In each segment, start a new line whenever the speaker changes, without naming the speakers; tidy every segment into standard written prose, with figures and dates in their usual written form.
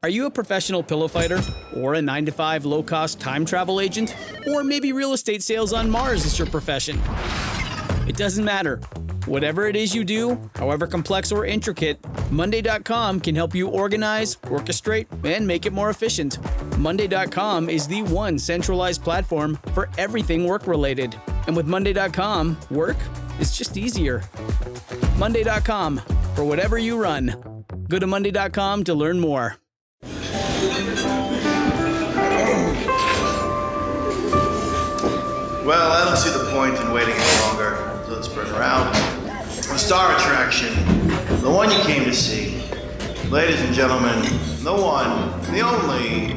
Are you a professional pillow fighter? Or a 9-to-5 low-cost time travel agent? Or maybe real estate sales on Mars is your profession? It doesn't matter. Whatever it is you do, however complex or intricate, Monday.com can help you organize, orchestrate, and make it more efficient. Monday.com is the one centralized platform for everything work-related. And with Monday.com, work is just easier. Monday.com, for whatever you run. Go to Monday.com to learn more.
Well, I don't see the point in waiting any longer. So let's bring her out. The star attraction, the one you came to see. Ladies and gentlemen, the one, the only,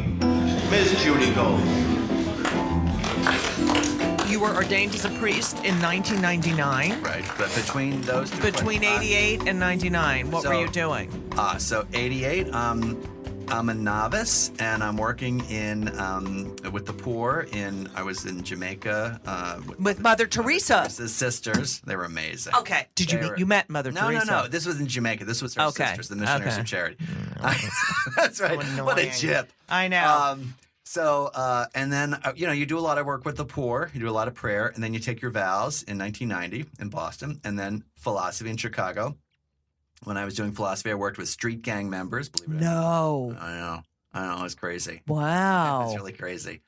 Miss Judy Gold.
You were ordained as a priest in 1999.
Right, but between those two
Between 88 and 99, what were you doing?
So 88, I'm a novice, and I'm working in with the poor. I was in Jamaica
With Mother Teresa.
The sisters. They were amazing.
Okay. Did you met Mother Teresa?
No. This was in Jamaica. This was her sisters, the Missionaries of Charity. That's right.
So
what a
annoying.
chip.
I know.
And then, you do a lot of work with the poor. You do a lot of prayer, and then you take your vows in 1990 in Boston, and then philosophy in Chicago. When I was doing philosophy, I worked with street gang members, believe it or not.
No.
I know, it's crazy.
Wow.
It's really crazy.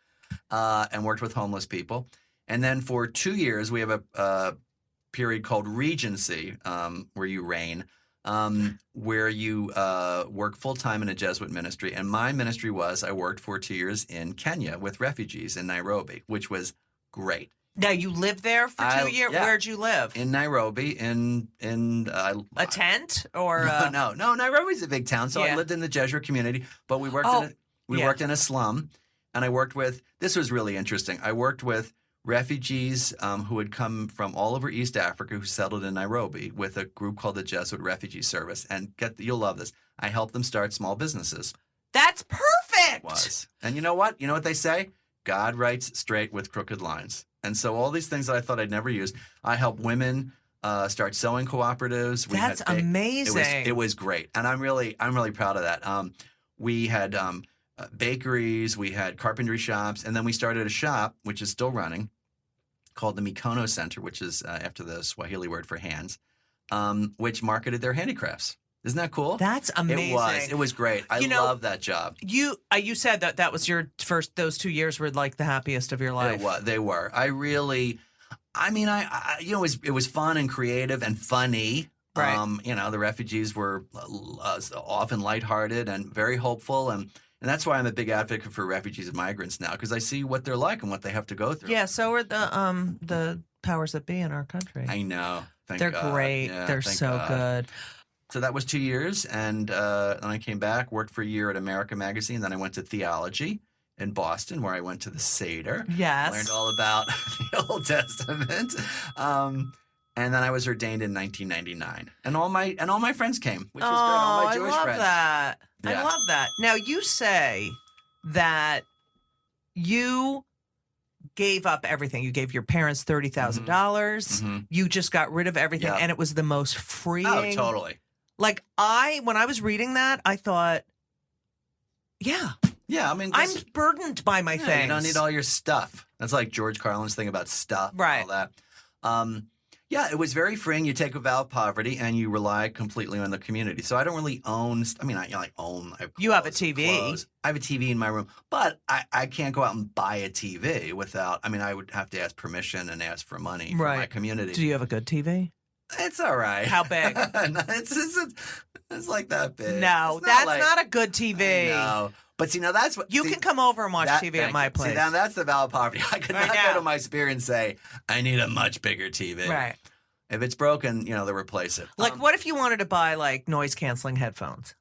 And worked with homeless people. And then for 2 years, we have a period called Regency, where you reign, where you work full-time in a Jesuit ministry. And my ministry I worked for 2 years in Kenya with refugees in Nairobi, which was great.
Now, you lived there for 2 years?
Yeah.
Where'd you live?
In Nairobi, in
a tent? Or
No, Nairobi's a big town, so I lived in the Jesuit community, but we worked worked in a slum, and I worked with, this was really interesting, I worked with refugees who had come from all over East Africa who settled in Nairobi with a group called the Jesuit Refugee Service, and you'll love this, I helped them start small businesses.
That's perfect!
It was. And you know what? You know what they say? God writes straight with crooked lines. And so all these things that I thought I'd never use, I helped women start sewing cooperatives.
That's amazing.
It was great, and I'm really proud of that. We had bakeries, we had carpentry shops, and then we started a shop which is still running, called the Mikono Center, which is after the Swahili word for hands, which marketed their handicrafts. Isn't that cool?
That's amazing.
It was great. I love that job.
You said that was your first, those 2 years were like the happiest of your life.
They were. It was fun and creative and funny.
Right.
The refugees were often lighthearted and very hopeful, and that's why I'm a big advocate for refugees and migrants now, because I see what they're like and what they have to go through.
Yeah, so are the powers that be in our country.
I know.
They're great.
Yeah,
they're so good.
So that was 2 years, and then I came back, worked for a year at America Magazine. Then I went to theology in Boston, where I went to the Seder.
Yes.
Learned all about the Old Testament. And then I was ordained in 1999. And all my friends came, which was good. All my Jewish friends.
That.
Yeah.
I love that. Now, you say that you gave up everything. You gave your parents $30,000.
Mm-hmm.
You just got rid of everything, and it was the most freeing.
Oh, totally.
Like, when I was reading that, I thought, yeah,
I mean,
I'm burdened by my things.
You don't need all your stuff. That's like George Carlin's thing about stuff,
right?
And all that. It was very freeing. You take a vow of poverty and you rely completely on the community. So I don't really own. Own.
You have a TV.
Clothes. I have a TV in my room, but I can't go out and buy a TV without. I would have to ask permission and ask for money from my community.
Do you have a good TV?
It's all right.
How big?
It's like that big.
No, that's not a good TV.
No. But see, now that's what...
You can come over and watch TV at my place.
See, now that's the vow of poverty. I could not go to my spirit and say, I need a much bigger TV.
Right.
If it's broken, they'll replace it.
Like, what if you wanted to buy, like, noise-canceling headphones?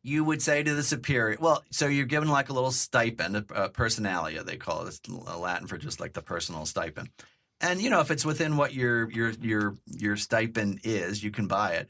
You would say to the superior, well, so you're given like a little stipend, a personalia, they call it. It's Latin for just like the personal stipend. And, if it's within what your stipend is, you can buy it.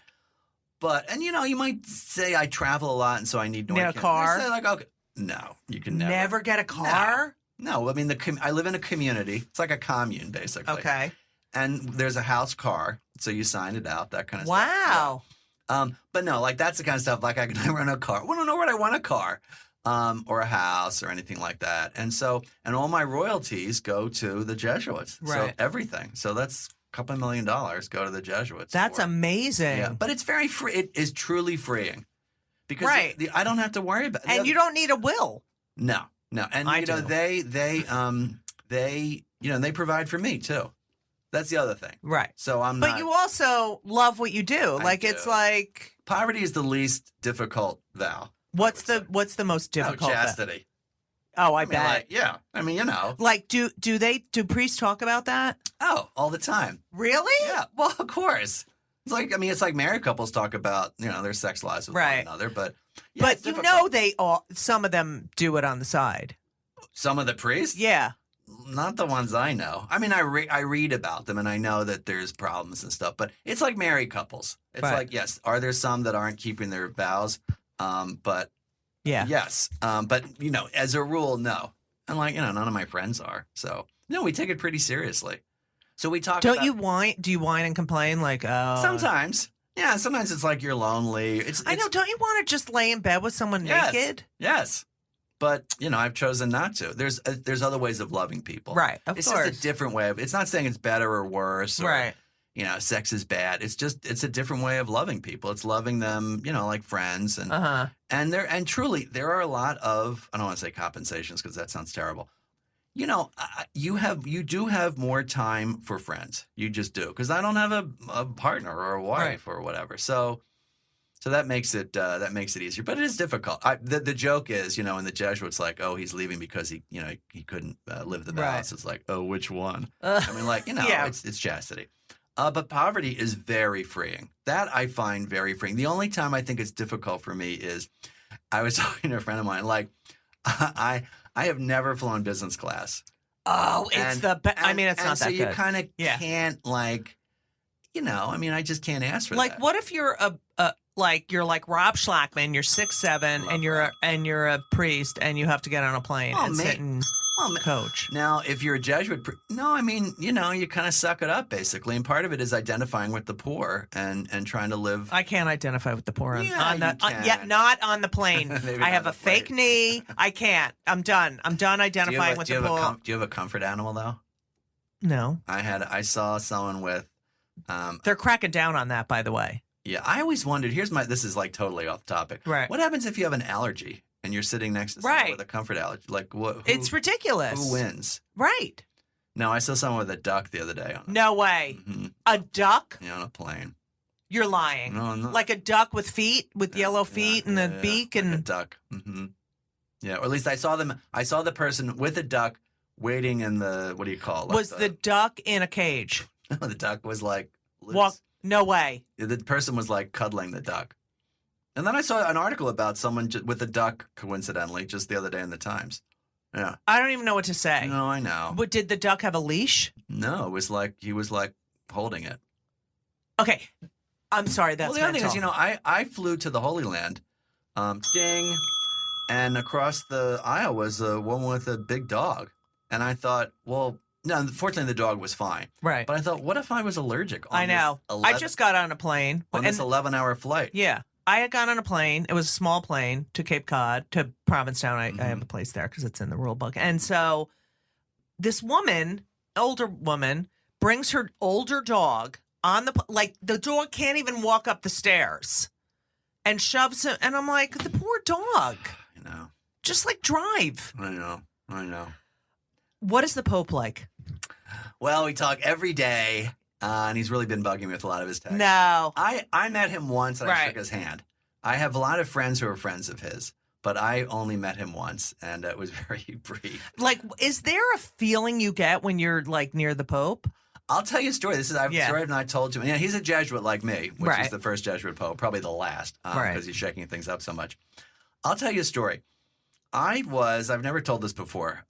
But, you might say I travel a lot and so I need noise.
Need a car?
Say like, okay. No, you can never.
Never get a car?
No. I mean, I live in a community. It's like a commune, basically.
Okay.
And there's a house car, so you sign it out, that kind of
stuff.
Wow. Yeah. But no, like that's the kind of stuff, like I can rent a car. Well, I don't know where I want a car. or a house or anything like that. And all my royalties go to the Jesuits.
Right.
So everything. So that's a couple $1 million go to the Jesuits.
That's
for it.
amazing.
Yeah, but it's very free. It is truly freeing because
Right.
I don't have to worry about it.
And you don't need a will.
No. And
I
you know,
do.
they they provide for me too. That's the other thing.
Right.
So
But you also love what you do.
I
Like it's
do.
like
poverty is the least difficult vow.
what's the most difficult?
Chastity.
Oh, I
I mean,
bet.
like, yeah. I mean, you know.
Like do priests talk about that?
Oh, all the time.
Really?
Yeah. Well, of course. It's like married couples talk about, their sex lives with one
Right.
another, but yeah,
But
it's
you
difficult.
know some of them do it on the side.
Some of the priests?
Yeah.
Not the ones I know. I mean, I read about them and I know that there's problems and stuff, but it's like married couples. It's
Right.
like, yes, are there some that aren't keeping their vows? But
Yeah.
yes. But as a rule, no. And none of my friends are. So no, we take it pretty seriously. So we talk
Don't
about,
you whine? Do you whine and complain like, oh?
sometimes. Yeah, sometimes it's like you're lonely.
I know. Don't you want to just lay in bed with someone
Yes.
naked?
Yes. But, I've chosen not to. There's other ways of loving people.
Right. Of
It's
course.
just a different way of, it's not saying it's better or worse or,
Right.
Sex is bad. It's a different way of loving people. It's loving them, like friends. And, and truly there are a lot of, I don't want to say compensations because that sounds terrible. You do have more time for friends. You just do. Because I don't have a partner or a wife or whatever. So that makes it easier, but it is difficult. The joke is, in the Jesuits, like, oh, he's leaving because he couldn't live the vows.
Right.
It's like, oh, which one? I mean,
Yeah.
it's chastity. But poverty is very freeing. That I find very freeing. The only time I think it's difficult for me is, I was talking to a friend of mine, like, I have never flown business class.
Oh, it's the best. I mean, it's
and
not
so
that
you
good.
kind of
Yeah.
can't I just can't ask for
Like,
that.
what if you're you're like Rob Schlackman, you're 6'7", and you're a priest, and you have to get on a plane
Oh,
and
mate.
sit and
Well,
coach.
Now, if you're a Jesuit, no, I mean, you kind of suck it up, basically. And part of it is identifying with the poor and trying to live.
I can't identify with the poor on,
Yeah,
on the
you can.
yeah, not on the plane.
Maybe
I
not
have
on
a
the
fake
plane.
knee. I can't. I'm done. I'm done identifying with the poor.
Do you have a comfort animal, though?
No,
I saw someone with,
they're cracking down on that. By the way,
yeah, I always wondered, this is like totally off topic.
Right.
What happens if you have an allergy and you're sitting next to someone
Right.
with a comfort allergy? Like,
it's ridiculous.
Who wins?
Right?
No, I saw someone with a duck the other day.
No way.
Mhm.
A duck?
On a plane.
You're lying.
No, no.
Like a duck with feet, with yellow feet and the beak
like a
and
duck. Mm-hmm. Yeah, or at least I saw them. I saw the person with a duck waiting in the, what do you call it?
was the duck in a cage?
the duck was like loose.
Walk? No way.
The person was like cuddling the duck. And then I saw an article about someone with a duck, coincidentally, just the other day in the Times. Yeah.
I don't even know what to say.
No, I know.
But did the duck have a leash?
No, it was like he was like holding it.
Okay. I'm sorry. That's
Well, the other thing
mental.
is, I flew to the Holy Land, ding, and across the aisle was a woman with a big dog. And I thought, well, no, fortunately the dog was fine.
Right.
But I thought, what if I was allergic on
I know.
this
I just got on a plane.
on this 11-hour flight?
Yeah. I had gone on a plane. It was a small plane to Cape Cod, to Provincetown. I have a place there because it's in the rule book. And so this woman, older woman, brings her older dog on the dog can't even walk up the stairs and shoves him. And I'm like, the poor dog.
I know.
Just like drive.
I know.
What is the Pope like?
Well, we talk every day, and he's really been bugging me with a lot of his texts.
No.
I met him once and I
Right.
shook his hand. I have a lot of friends who are friends of his, but I only met him once, and it was very brief.
Like, is there a feeling you get when you're like near the Pope?
I'll tell you a story. This is a
Yeah.
story I've not told you. Yeah, he's a Jesuit like me, which
Right.
is the first Jesuit pope, probably the last,
Right.
because he's shaking things up so much. I'll tell you a story. I've never told this before.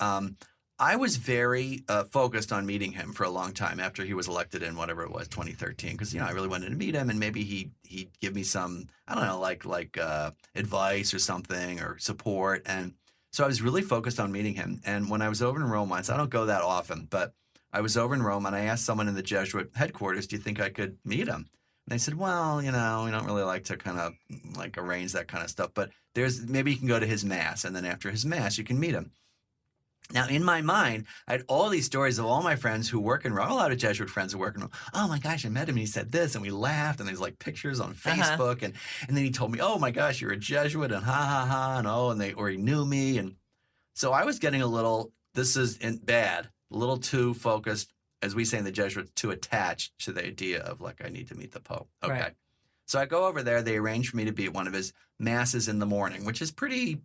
I was very focused on meeting him for a long time after he was elected in whatever it was, 2013, because I really wanted to meet him and maybe he'd give me some, I don't know, like advice or something or support. And so I was really focused on meeting him. And when I was over in Rome once, I don't go that often, but I was over in Rome and I asked someone in the Jesuit headquarters, do you think I could meet him? And they said, well, we don't really like to kind of like arrange that kind of stuff, but maybe you can go to his mass, and then after his mass, you can meet him. Now, in my mind, I had all these stories of all my friends who work in Rome, a lot of Jesuit friends who work in Rome. Oh my gosh, I met him and he said this, and we laughed, and there's like pictures on Facebook, and then he told me, oh my gosh, you're a Jesuit, and ha ha ha, and or he knew me, and so I was getting a little, this is bad, a little too focused, as we say in the Jesuits, too attached to the idea of like, I need to meet the Pope. Okay. Right. So I go over there. They arrange for me to be at one of his masses in the morning, which is pretty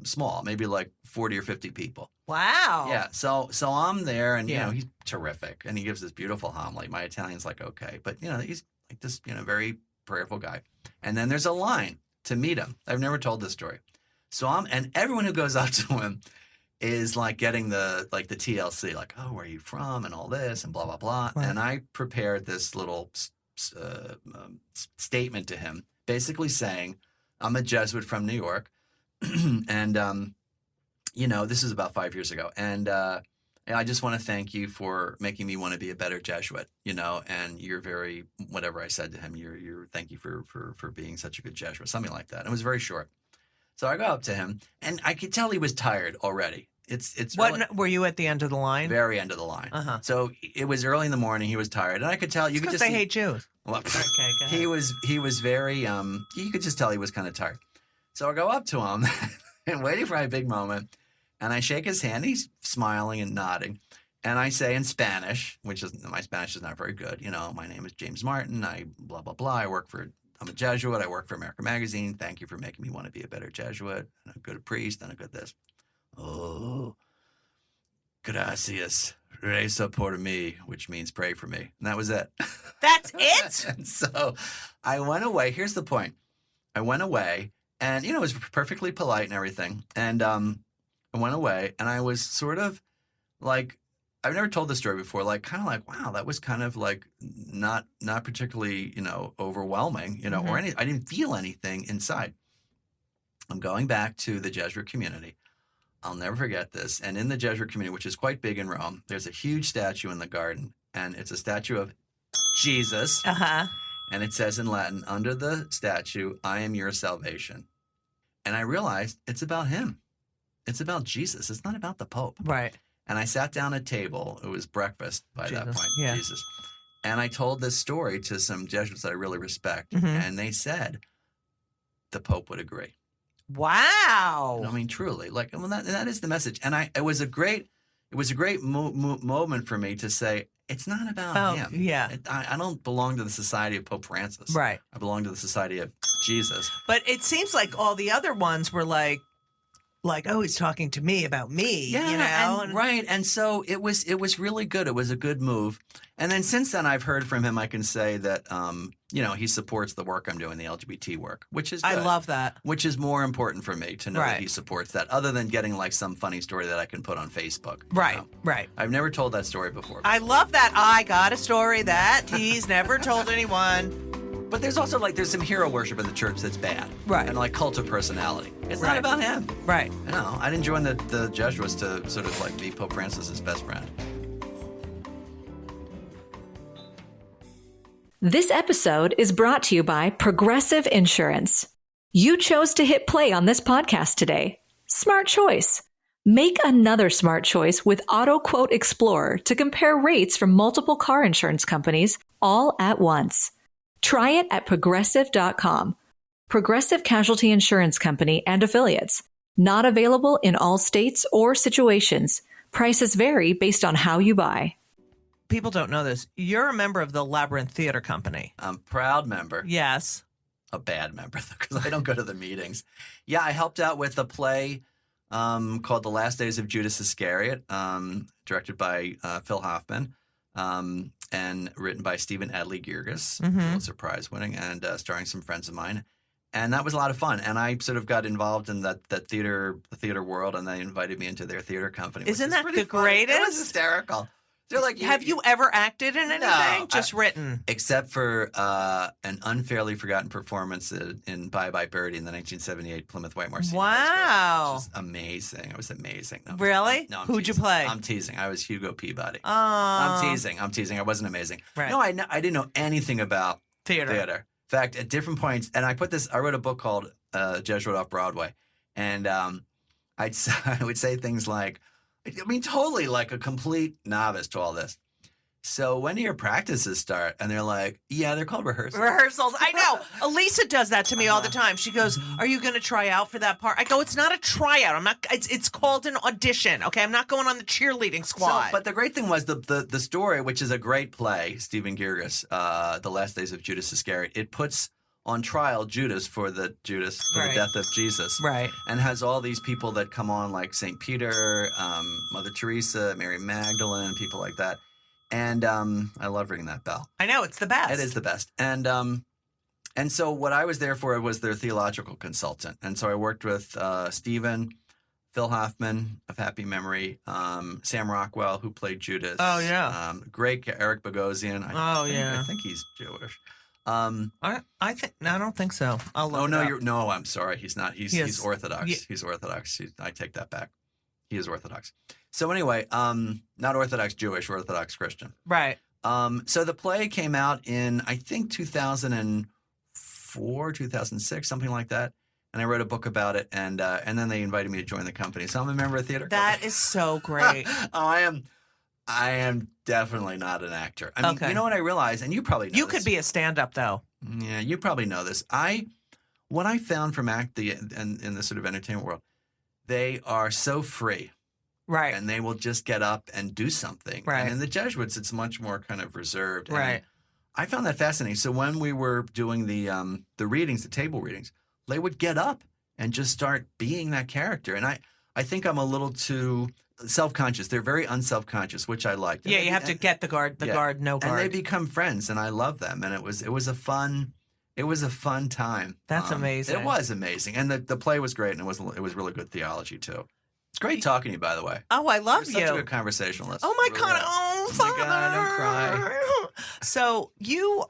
small, maybe like 40 or 50 people.
Wow.
Yeah. So I'm there, and, he's terrific. And he gives this beautiful homily. My Italian's like, okay. But, he's like this, very prayerful guy. And then there's a line to meet him. I've never told this story. So and everyone who goes up to him is like getting the TLC, like, oh, where are you from, and all this, and blah, blah, blah. Right. And I prepared this little statement to him, basically saying, I'm a Jesuit from New York, and, this is about 5 years ago, and I just want to thank you for making me want to be a better Jesuit, and you're very, whatever I said to him, you're thank you for being such a good Jesuit, something like that. And it was very short. So I go up to him, and I could tell he was tired already. It's
what
really,
were you at the end of the line?
Very end of the line. Uh-huh. So it was early in the morning. He was tired, and I could tell. You could just
they hate Jews.
Well,
okay, go ahead.
He was very you could just tell he was kind of tired. So I go up to him and waiting for my big moment, and I shake his hand. He's smiling and nodding, and I say in Spanish, which is my Spanish is not very good. My name is James Martin. I blah blah blah. I'm a Jesuit. I work for American Magazine. Thank you for making me want to be a better Jesuit and a good priest and a good this. Oh, gracias. Reza por mí, which means pray for me. And that was it.
That's it?
And so I went away. Here's the point. I went away, and, it was perfectly polite and everything. And I went away, and I was sort of like, I've never told this story before, like kind of like, wow, that was kind of like not particularly, overwhelming, mm-hmm. or I didn't feel anything inside. I'm going back to the Jesuit community. I'll never forget this. And in the Jesuit community, which is quite big in Rome, there's a huge statue in the garden, and it's a statue of Jesus.
Uh-huh.
And it says in Latin, under the statue, I am your salvation. And I realized it's about him. It's about Jesus. It's not about the Pope.
Right.
And I sat down at table. It was breakfast by that point,
yeah.
Jesus. And I told this story to some Jesuits that I really respect.
Mm-hmm.
And they said the Pope would agree.
Wow.
I mean, truly, like, well, that is the message. And it was a great moment for me to say, it's not about him.
Yeah.
I don't belong to the Society of Pope Francis.
Right.
I belong to the Society of Jesus.
But it seems like all the other ones were like, oh, he's talking to me about me,
And, right. And so it was really good. It was a good move. And then since then, I've heard from him. I can say that, he supports the work I'm doing, the LGBT work, which is good.
I love that.
Which is more important for me to know that he supports that, other than getting like some funny story that I can put on Facebook.
Right, right.
I've never told that story before.
I love that. I got a story that he's never told anyone.
But there's also there's some hero worship in the church that's bad.
Right.
And cult of personality. It's not about him.
Right.
I didn't join the Jesuits to sort of be Pope Francis's best friend.
This episode is brought to you by Progressive Insurance. You chose to hit play on this podcast today. Smart choice. Make another smart choice with Auto Quote Explorer to compare rates from multiple car insurance companies all at once. Try it at Progressive.com. Progressive Casualty Insurance Company and Affiliates. Not available in all states or situations. Prices vary based on how you buy.
People don't know this. You're a member of the Labyrinth Theater Company.
I'm a proud member.
Yes.
A bad member, because I don't go to the meetings. Yeah, I helped out with a play called The Last Days of Judas Iscariot, directed by Phil Hoffman, and written by Stephen Adley Girgis, Pulitzer Prize winning, and starring some friends of mine. And that was a lot of fun. And I sort of got involved in the theater world, and they invited me into their theater company.
Isn't that the greatest?
It was hysterical. They're like,
have you ever acted in anything?
No,
just written?
Except for an unfairly forgotten performance in Bye Bye Birdie in the 1978 Plymouth Whitemoor Scene.
Wow.
Which was amazing. It was amazing. No,
really?
No,
Who'd you play?
I'm teasing. I was Hugo Peabody.
Oh.
I'm teasing. I wasn't amazing.
Right.
No, I didn't know anything about
Theater.
In fact, at different points, and I wrote a book called Jesuit Off Broadway, and I would say things like, I mean, totally like a complete novice to all this. So when do your practices start? And they're like, yeah, they're called rehearsals.
Rehearsals. I know. Elisa does that to me all the time. She goes, "Are you going to try out for that part?" I go, "It's not a tryout. I'm not. It's called an audition. Okay, I'm not going on the cheerleading squad."
But the great thing was the story, which is a great play, Stephen Gierges, The Last Days of Judas Iscariot. It puts on trial Judas for the death of Jesus,
Right.
And has all these people that come on, like St. Peter, Mother Teresa, Mary Magdalene, people like that. And I love ringing that bell.
I know, it's the best.
It is the best. And so what I was there for was their theological consultant. And so I worked with Stephen, Phil Hoffman of Happy Memory, Sam Rockwell, who played Judas.
Oh, yeah.
Great Eric Bogosian. I think he's Jewish.
I don't think so. I'll look it up.
I'm sorry. He's not. He's Orthodox.
Yeah.
He's Orthodox. I take that back. He is Orthodox. So anyway, not Orthodox Jewish, Orthodox Christian.
Right.
So the play came out in, I think, 2004, 2006, something like that. And I wrote a book about it, and then they invited me to join the company. So I'm a member of theater.
That is so great.
I am definitely not an actor. I mean,
Okay.
You know what I realized, and you probably know
You
this.
could be a stand-up, though.
Yeah, you probably know this. What I found from acting in the sort of entertainment world, they are so free.
Right.
And they will just get up and do something.
Right.
And in the Jesuits, it's much more kind of reserved. And
Right.
I found that fascinating. So when we were doing the readings, the table readings, they would get up and just start being that character. And I think I'm a little too self-conscious. They're very unself-conscious, which I liked.
Yeah, you have to get the guard, no guard.
And they become friends, and I love them. And it was a fun time.
That's amazing.
It was amazing. And the play was great, and it was really good theology too. It's great talking to you, by the way.
Oh, I love
You're
you.
such a good conversationalist.
Oh my
Really
God!
are.
Oh,
Oh my God, don't cry.
So you've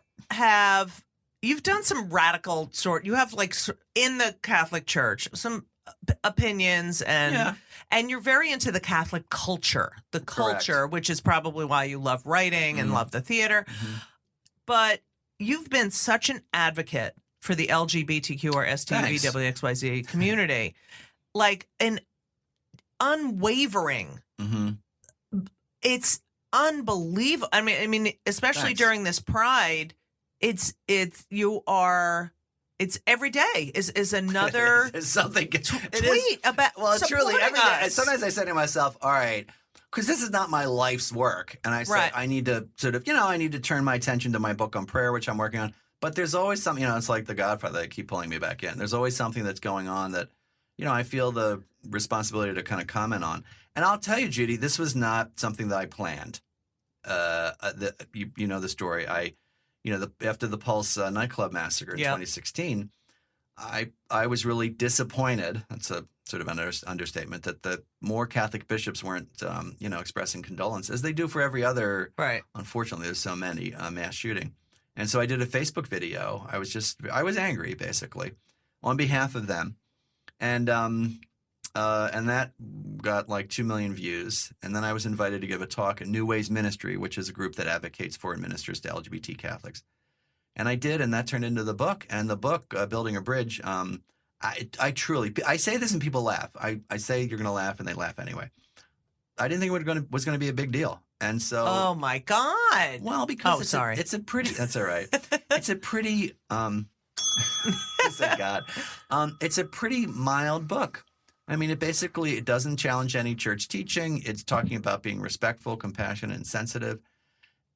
done some radical you have like in the Catholic Church some opinions and you're very into the Catholic culture, which is probably why you love writing and love the theater.
Mm-hmm.
But you've been such an advocate for the LGBTQ or STVWXYZ community, like an unwavering.
Mm-hmm.
It's unbelievable. I mean, especially
Thanks.
during this Pride, it's every day is another
It's something.
tweet about.
Well, truly,
supporting
every day.
us.
Sometimes I say to myself, all right, because this is not my life's work. And I say,
Right.
I need to I need to turn my attention to my book on prayer, which I'm working on. But there's always something, it's like The Godfather. They keep pulling me back in. There's always something that's going on that, I feel the responsibility to kind of comment on. And I'll tell you, Judy, this was not something that I planned. You know the story. After the Pulse nightclub massacre in 2016, I was really disappointed. That's a sort of understatement, that the more Catholic bishops weren't, expressing condolence, as they do for every other.
Right.
Unfortunately, there's so many mass shooting. And so I did a Facebook video. I was angry, basically, on behalf of them. And that got like 2 million views. And then I was invited to give a talk at New Ways Ministry, which is a group that advocates foreign ministers to LGBT Catholics. And I did, and that turned into the book. And the book, Building a Bridge, I say this and people laugh. I say you're going to laugh, and they laugh anyway. I didn't think it was going to be a big deal. And so,
Oh my God!
well, because
sorry.
It's a pretty. That's all right. It's a pretty. Thank God. It's a pretty mild book. I mean, it doesn't challenge any church teaching. It's talking about being respectful, compassionate, and sensitive,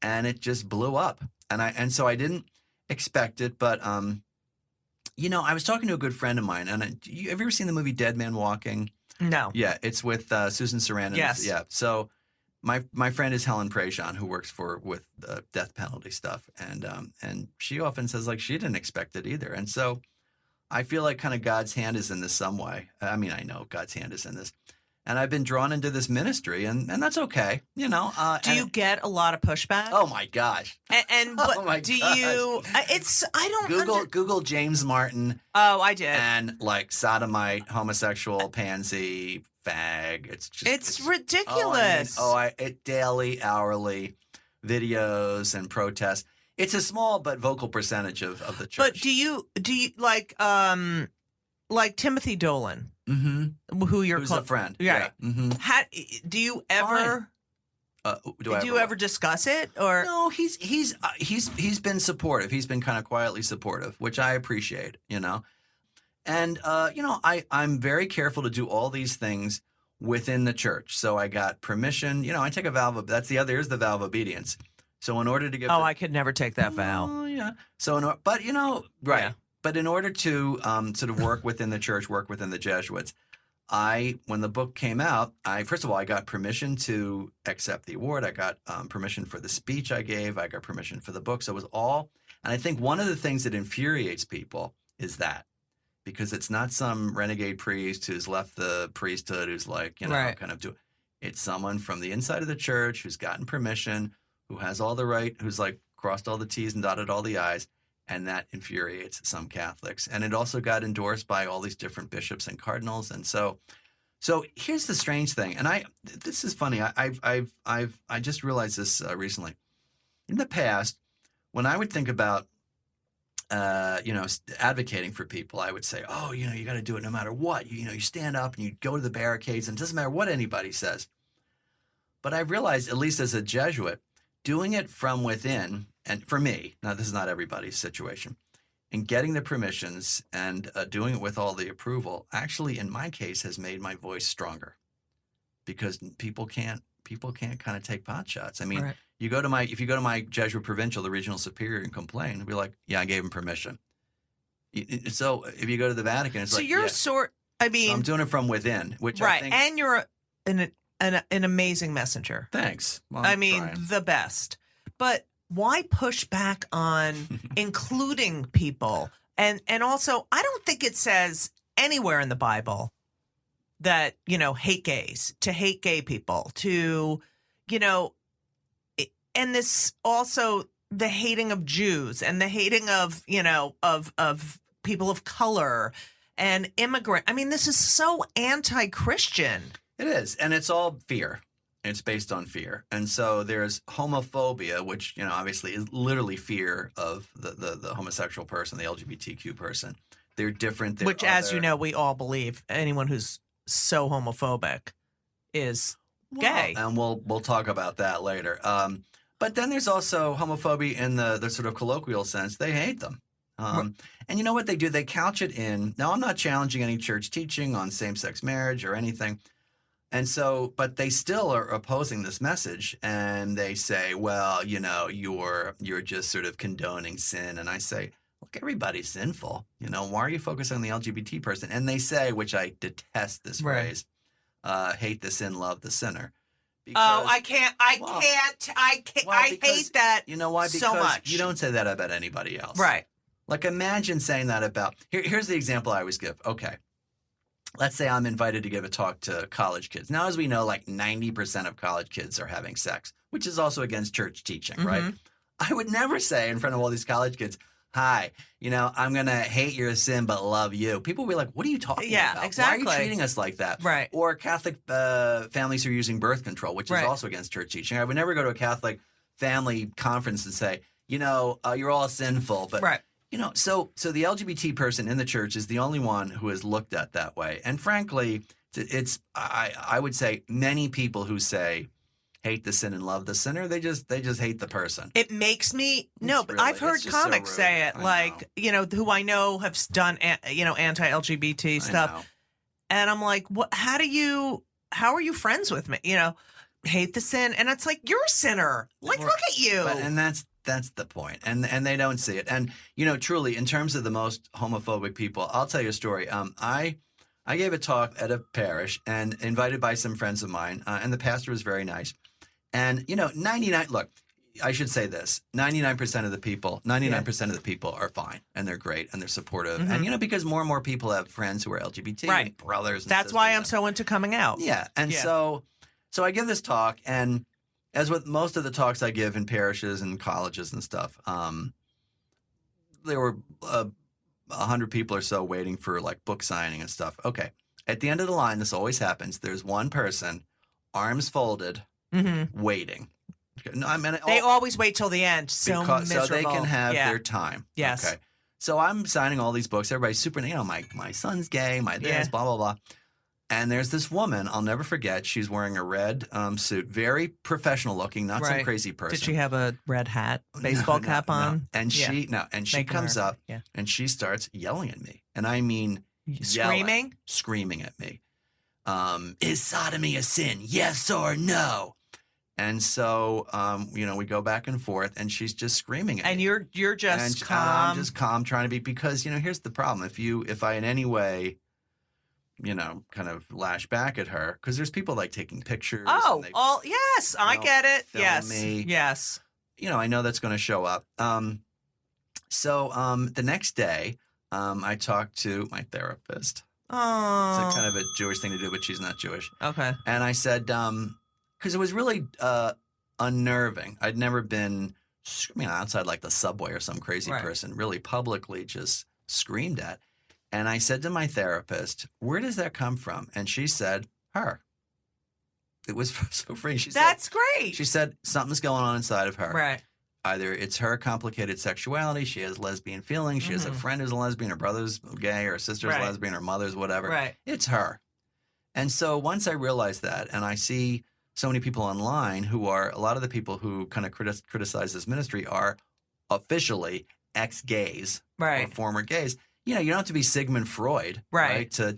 and it just blew up. And so I didn't expect it, but I was talking to a good friend of mine, and have you ever seen the movie Dead Man Walking?
No.
Yeah, it's with Susan Sarandon.
Yes.
Yeah. So my friend is Helen Prejean, who works with death penalty stuff, and she often says like she didn't expect it either, and so I feel like kind of God's hand is in this some way. I mean, I know God's hand is in this, and I've been drawn into this ministry, and that's okay,
Do you get a lot of pushback?
Oh my gosh!
And
Oh my
do
gosh.
you? I don't
Google James Martin.
Oh, I did.
And like sodomite, homosexual, pansy, fag.
It's ridiculous.
Daily, hourly videos and protests. It's a small but vocal percentage of the church.
But do you like Timothy Dolan, who you're
Who's a friend?
Right.
Yeah. Mm-hmm.
Do you ever?
Do
you ever discuss it or
no? He's been supportive. He's been kind of quietly supportive, which I appreciate. And I'm very careful to do all these things within the church. So I got permission. I take a vow of here's the vow of obedience. So in order to give
I could never take that vow.
Oh yeah. So right. Yeah. But in order to sort of work within the church, work within the Jesuits, when the book came out, first of all, I got permission to accept the award. I got permission for the speech I gave. I got permission for the book. So it was all, and I think one of the things that infuriates people is that, because it's not some renegade priest who's left the priesthood who's like,
right.
kind of it's someone from the inside of the church who's gotten permission, who has all the right, who's like crossed all the T's and dotted all the I's. And that infuriates some Catholics. And it also got endorsed by all these different bishops and cardinals. And so here's the strange thing. And this is funny. I just realized this recently. In the past, when I would think about, advocating for people, I would say, oh, you got to do it no matter what. You stand up and you go to the barricades, and it doesn't matter what anybody says. But I've realized, at least as a Jesuit, doing it from within, and for me, now this is not everybody's situation, and getting the permissions and doing it with all the approval, actually, in my case, has made my voice stronger, because people can't kind of take pot shots. I mean,
right.
if you go to my Jesuit provincial, the regional superior, and complain, they'll be like, yeah, I gave him permission. So if you go to the Vatican, it's
so
like,
you're
so I'm doing it from within, which
right,
I think,
and you're an amazing messenger.
Thanks. Well,
I mean,
trying.
the best. But why push back on including people? And also, I don't think it says anywhere in the Bible that, hate gays, to hate gay people, to, and this also the hating of Jews and the hating of, of people of color and immigrant. I mean, this is so anti-Christian.
It is. And it's all fear. It's based on fear. And so there's homophobia, which, obviously is literally fear of the homosexual person, the LGBTQ person. They're different.
Which, as you know, we all believe anyone who's so homophobic is gay.
And we'll talk about that later. But then there's also homophobia in the sort of colloquial sense. They hate them. And you know what they do? They couch it in. Now, I'm not challenging any church teaching on same-sex marriage or anything. And so, but they still are opposing this message, and they say, well, you're just sort of condoning sin. And I say, look, everybody's sinful. Why are you focusing on the LGBT person? And they say, which I detest this phrase, hate the sin, love the sinner. Because,
I hate that.
You know why? Because
so much.
You don't say that about anybody else.
Right.
Like, imagine saying that about, here's the example I always give. Okay. Let's say I'm invited to give a talk to college kids. Now, as we know, like 90% of college kids are having sex, which is also against church teaching, right? I would never say in front of all these college kids, hi, I'm going to hate your sin but love you. People will be like, what are you talking about?
Yeah, exactly.
Why are you treating us like that?
Right.
Or Catholic families who are using birth control, which is also against church teaching. I would never go to a Catholic family conference and say, you're all sinful. But
right.
So the LGBT person in the church is the only one who is looked at that way. And frankly, I would say many people who say hate the sin and love the sinner, they just hate the person.
It makes me but I've heard comics say it, like, who I know have done anti-LGBT stuff. And I'm like, what? How are you friends with me? Hate the sin, and it's like, you're a sinner. Like, look at you.
And that's the point. And they don't see it. And, truly, in terms of the most homophobic people, I'll tell you a story. I gave a talk at a parish and invited by some friends of mine, and the pastor was very nice. And, 99% of the people are fine, and they're great, and they're supportive. And, because more and more people have friends who are LGBT, and brothers and
That's
sisters.
why I'm so into coming out.
Yeah. And so I give this talk, and as with most of the talks I give in parishes and colleges and stuff, there were 100 people or so waiting for like book signing and stuff. Okay. At the end of the line, this always happens. There's one person, arms folded, waiting. No, I mean,
They always wait till the end. So miserable.
so they can have
Yeah.
their time.
Yes.
Okay. So I'm signing all these books. Everybody's super, my son's gay, my this, blah, blah, blah. And there's this woman, I'll never forget. She's wearing a red suit, very professional looking, not some crazy person.
Did she have a red hat, baseball cap on?
No. And she comes up and she starts yelling at me. And I mean, screaming at me. Is sodomy a sin? Yes or no? And so, we go back and forth, and she's just screaming at me.
And you're just calm.
And I'm just calm, trying to be, because here's the problem: if I in any way, kind of lash back at her, because there's people like taking pictures.
Yes, I get it. Yes,
me.
Yes.
I know that's going to show up. So the next day, I talked to my therapist.
Oh,
It's a kind of a Jewish thing to do, but she's not Jewish.
Okay.
And I said, because it was really unnerving. I'd never been, outside like the subway or some crazy person, really publicly just screamed at. And I said to my therapist, where does that come from? And she said, her. It was so freeing.
That's great.
She said, something's going on inside of her.
Right.
Either it's her complicated sexuality, she has lesbian feelings, she has a friend who's a lesbian, her brother's gay, or her sister's lesbian, her mother's whatever.
Right.
It's her. And so once I realized that, and I see so many people online who are, a lot of the people who kind of criticize this ministry are officially ex-gays or former gays. You don't have to be Sigmund Freud, right? To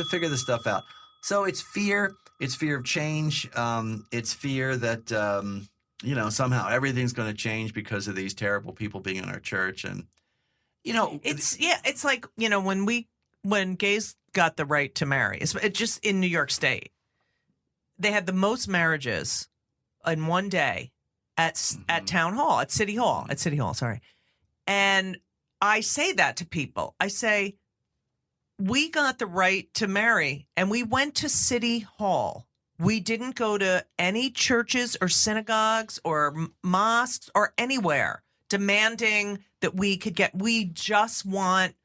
figure this stuff out. So it's fear. It's fear of change. It's fear that, somehow everything's going to change because of these terrible people being in our church. And,
it's like, when gays got the right to marry, it's just in New York State, they had the most marriages in one day at town hall, at City Hall, sorry. And I say that to people. I say, we got the right to marry and we went to City Hall. We didn't go to any churches or synagogues or mosques or anywhere demanding that we just want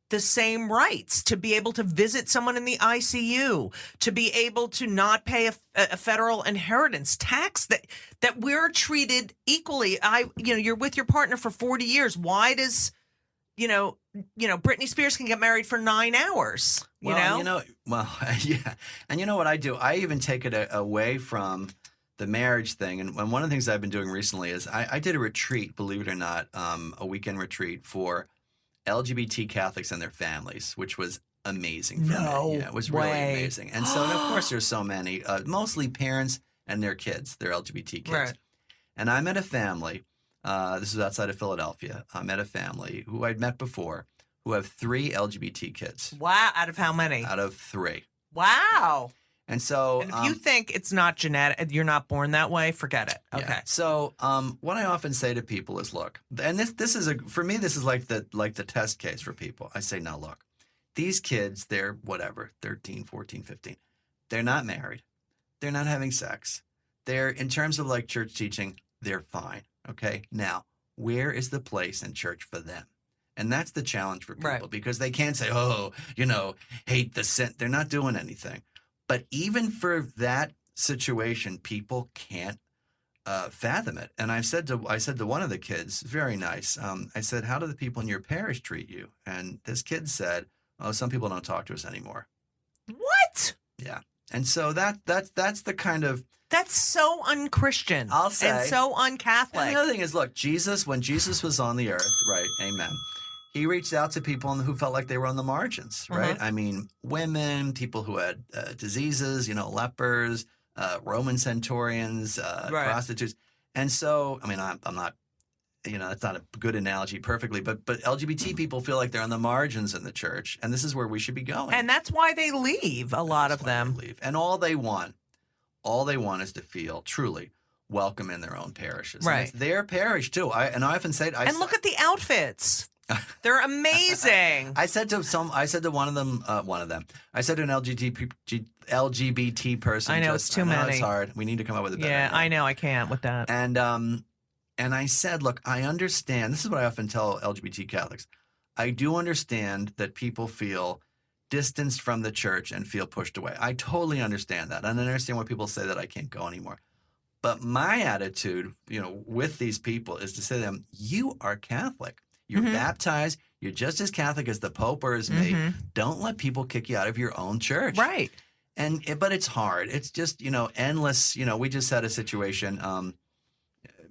the same rights to be able to visit someone in the ICU, to be able to not pay a federal inheritance tax, that we're treated equally. You're with your partner for 40 years. Why does, Britney Spears can get married for 9 hours,
yeah. And you know what I do? I even take it away from the marriage thing. And one of the things I've been doing recently is I did a retreat, believe it or not, a weekend retreat for LGBT Catholics and their families, which was amazing for me. Yeah, it was really amazing. And so, and of course, there's so many, mostly parents and their kids, their LGBT kids.
Right.
And I met a family, this was outside of Philadelphia. I met a family who I'd met before who have 3 LGBT kids.
Wow. Out of how many?
Out of 3.
Wow.
And so,
and if you think it's not genetic, you're not born that way, forget it. Okay.
Yeah. So, what I often say to people is, look, and this is for me, this is like the test case for people. I say, no, look, these kids, they're whatever, 13, 14, 15. They're not married. They're not having sex. They're, in terms of like church teaching, they're fine. Okay. Now, where is the place in church for them? And that's the challenge for people because they can't say, hate the sin. They're not doing anything. But even for that situation, people can't fathom it. And I said to one of the kids, very nice. I said, "How do the people in your parish treat you?" And this kid said, "Oh, some people don't talk to us anymore."
What?
Yeah. And so that's the kind of
that's so unchristian.
I'll say,
and so unCatholic.
And the other thing is, look, when Jesus was on the earth, right? Amen. He reached out to people who felt like they were on the margins, right? I mean, women, people who had diseases, lepers, Roman centurions, prostitutes. And so, I mean, I'm not, it's not a good analogy perfectly, but LGBT people feel like they're on the margins in the church. And this is where we should be going.
And that's why they leave, a lot of them.
Leave. And all they want is to feel truly welcome in their own parishes.
Right.
And it's their parish, too. I often say...
And look at the outfits. They're amazing.
I said to one of them. I said to an LGBT person.
I know it's too many.
It's hard. We need to come up with a better.
Yeah,
name.
I know. I can't with that.
And I said, look, I understand. This is what I often tell LGBT Catholics. I do understand that people feel distanced from the church and feel pushed away. I totally understand that. And I understand when people say that I can't go anymore. But my attitude, with these people is to say to them, you are Catholic. You're baptized. You're just as Catholic as the Pope or as me. Don't let people kick you out of your own church.
Right.
But it's hard. It's just, endless. We just had a situation,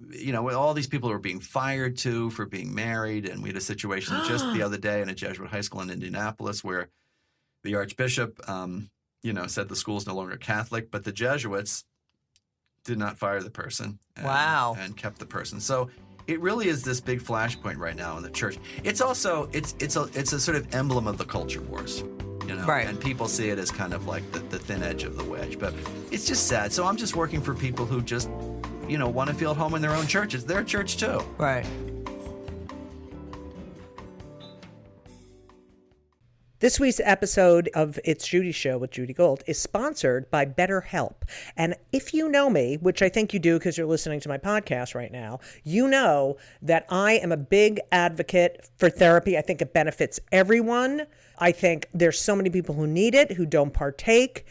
with all these people who were being fired too for being married. And we had a situation just the other day in a Jesuit high school in Indianapolis where the Archbishop, said the school's no longer Catholic, but the Jesuits did not fire the person. And kept the person. So it really is this big flashpoint right now in the church. It's also, it's a sort of emblem of the culture wars.
Right.
And people see it as kind of like the thin edge of the wedge. But it's just sad. So I'm just working for people who just, want to feel at home in their own church. It's their church too.
Right.
This week's episode of It's Judy Show with Judy Gold is sponsored by BetterHelp. And if you know me, which I think you do because you're listening to my podcast right now, you know that I am a big advocate for therapy. I think it benefits everyone. I think there's so many people who need it, who don't partake.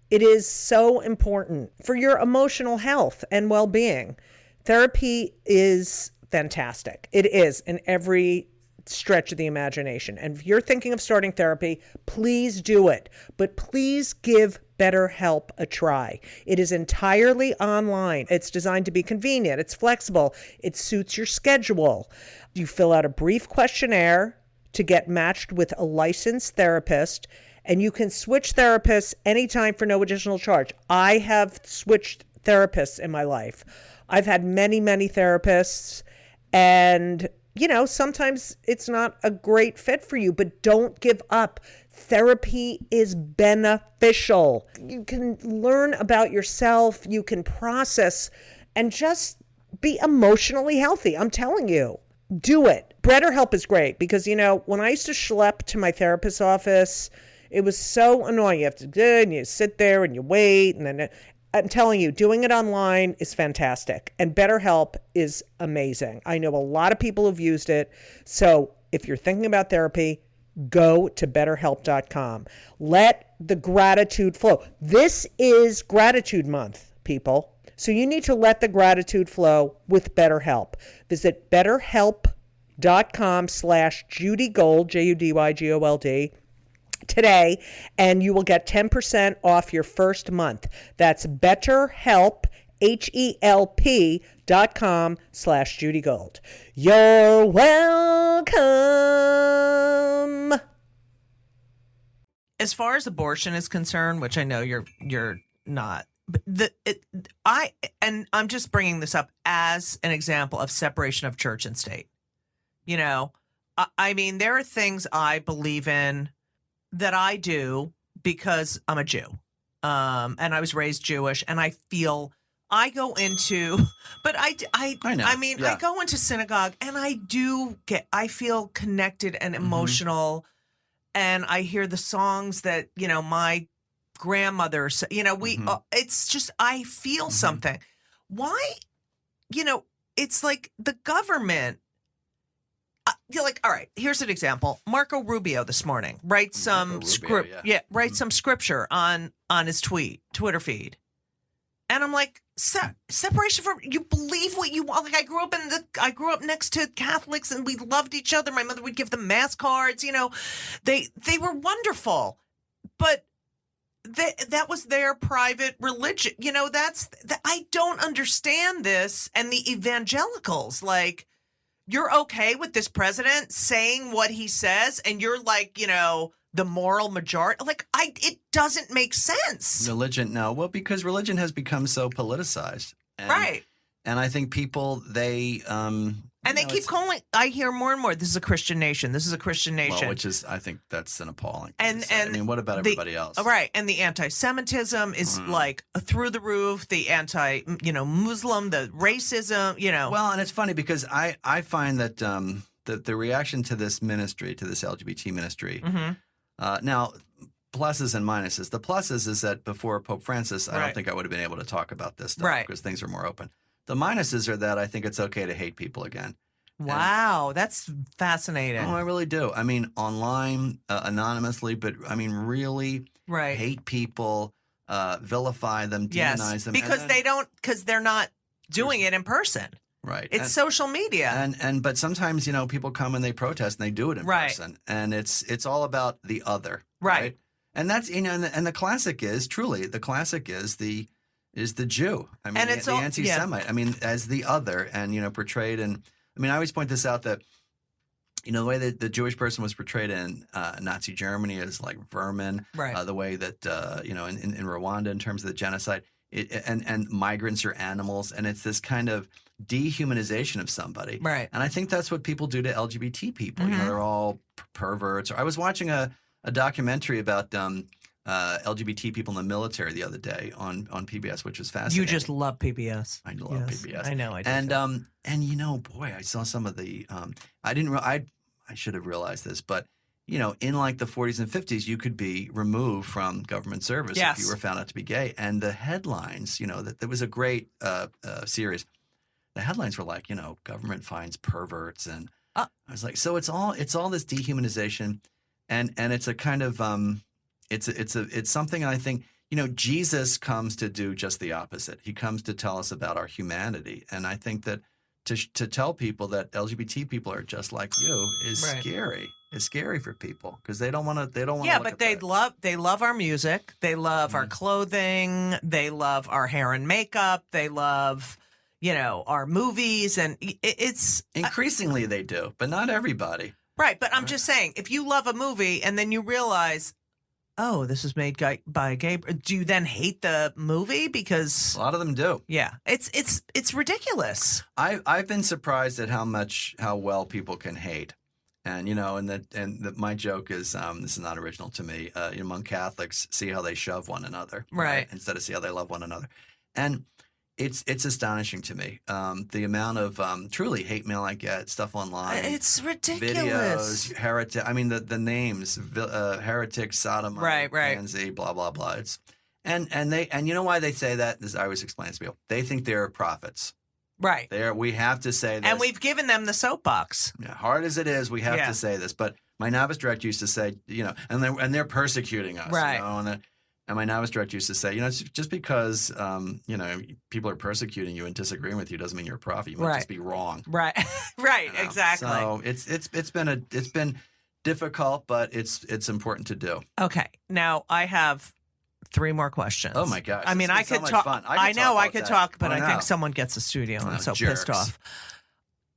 It is so important for your emotional health and well-being. Therapy is fantastic. It is in every stretch of the imagination. And if you're thinking of starting therapy, please do it. But please give BetterHelp a try. It is entirely online. It's designed to be convenient. It's flexible. It suits your schedule. You fill out a brief questionnaire to get matched with a licensed therapist, and you can switch therapists anytime for no additional charge. I have switched therapists in my life. I've had many, many therapists, and sometimes it's not a great fit for you, but don't give up. Therapy is beneficial. You can learn about yourself. You can process and just be emotionally healthy. I'm telling you, do it. BetterHelp is great because, when I used to schlep to my therapist's office, it was so annoying. You have to do it and you sit there and you wait. And then I'm telling you, doing it online is fantastic. And BetterHelp is amazing. I know a lot of people who've used it. So if you're thinking about therapy, go to BetterHelp.com. Let the gratitude flow. This is Gratitude Month, people. So you need to let the gratitude flow with BetterHelp. Visit BetterHelp.com/JudyGold, JudyGold, today, and you will get 10% off your first month. That's BetterHelp, HELP.com/JudyGold. You're welcome.
As far as abortion is concerned, which I know you're not, but I'm just bringing this up as an example of separation of church and state. I mean, there are things I believe in that I do because I'm a Jew. And I was raised Jewish, and I feel I go into, but I know. I mean, I go into synagogue and I feel connected and emotional, and I hear the songs that, my grandmother, it's just, I feel something. Why, it's like the government, you're like, all right, here's an example. Marco Rubio this morning writes some some scripture on his Twitter feed. And I'm like, separation from, you believe what you want. Like, I grew up next to Catholics and we loved each other. My mother would give them mass cards, they were wonderful, but that was their private religion. I don't understand this. And the evangelicals, like, you're okay with this president saying what he says, and you're like, the moral majority. Like, it doesn't make sense.
Religion, no. Well, because religion has become so politicized.
Right.
And I think people, they
keep calling, I hear more and more, this is a Christian nation. This is a Christian nation.
Well, which is, I think that's an appalling thing to say. I mean, what about everybody else?
Right. And the anti-Semitism is like through the roof, the Muslim, the racism,
Well, and it's funny because I find that the reaction to this ministry, to this LGBT ministry, now, pluses and minuses. The pluses is that before Pope Francis, I don't think I would have been able to talk about this stuff because things are more open. The minuses are that I think it's okay to hate people again.
Wow, that's fascinating.
Oh, I really do. I mean, online, anonymously, but I mean, really hate people. vilify them, demonize them.
Because because they're not doing it in person.
Right.
It's social media.
But sometimes, people come and they protest and they do it in person. And it's all about the other. Right. And that's, and the classic is the Jew. I mean,
and it's
the anti-Semite. I mean, as the other and, portrayed. And I mean, I always point this out that, the way that the Jewish person was portrayed in Nazi Germany is like vermin.
Right.
The way that, in Rwanda, in terms of the genocide, and migrants are animals. And it's this kind of dehumanization of somebody.
Right.
And I think that's what people do to LGBT people. They're all perverts. I was watching a documentary about LGBT people in the military the other day on PBS, which was fascinating.
You just love PBS.
I love PBS.
I know. I do.
And boy, I saw some of the. I should have realized this, but in like the 40s and 50s, you could be removed from government service if you were found out to be gay. And the headlines, that there was a great series. The headlines were like, government finds perverts, and I was like, so it's all this dehumanization, and it's a kind of it's something I think Jesus comes to do just the opposite. He comes to tell us about our humanity, and I think that to tell people that LGBT people are just like you is scary. It's scary for people because they don't want to.
Yeah, but they love our music. They love our clothing. They love our hair and makeup. They love. Our movies, and it's
increasingly they do, but not everybody.
Right. But I'm just saying, if you love a movie and then you realize, oh, this was made by a gay, do you then hate the movie? Because
a lot of them do.
Yeah. It's ridiculous.
I've been surprised at how well people can hate. And, my joke is, this is not original to me. Among Catholics, see how they shove one another.
Right.
Instead of see how they love one another. And it's astonishing to me, the amount of truly hate mail I get, stuff online.
It's ridiculous.
Videos, heretic. I mean, the names, heretic, sodomite, pansy, blah blah blah. And you know why they say that? This I always explain this to people. They think they're prophets.
Right.
We have to say this,
and we've given them the soapbox.
Yeah, hard as it is, we have to say this. But my novice director used to say, and they're persecuting us,
right?
And my novice director used to say, it's just because, people are persecuting you and disagreeing with you doesn't mean you're a prophet. You might just be wrong.
Right. Right. Exactly.
So it's been difficult, but it's important to do.
Okay. Now I have 3 more questions.
Oh my gosh.
I mean, I could talk. I know I could talk, but I think someone gets the studio. I'm so pissed off.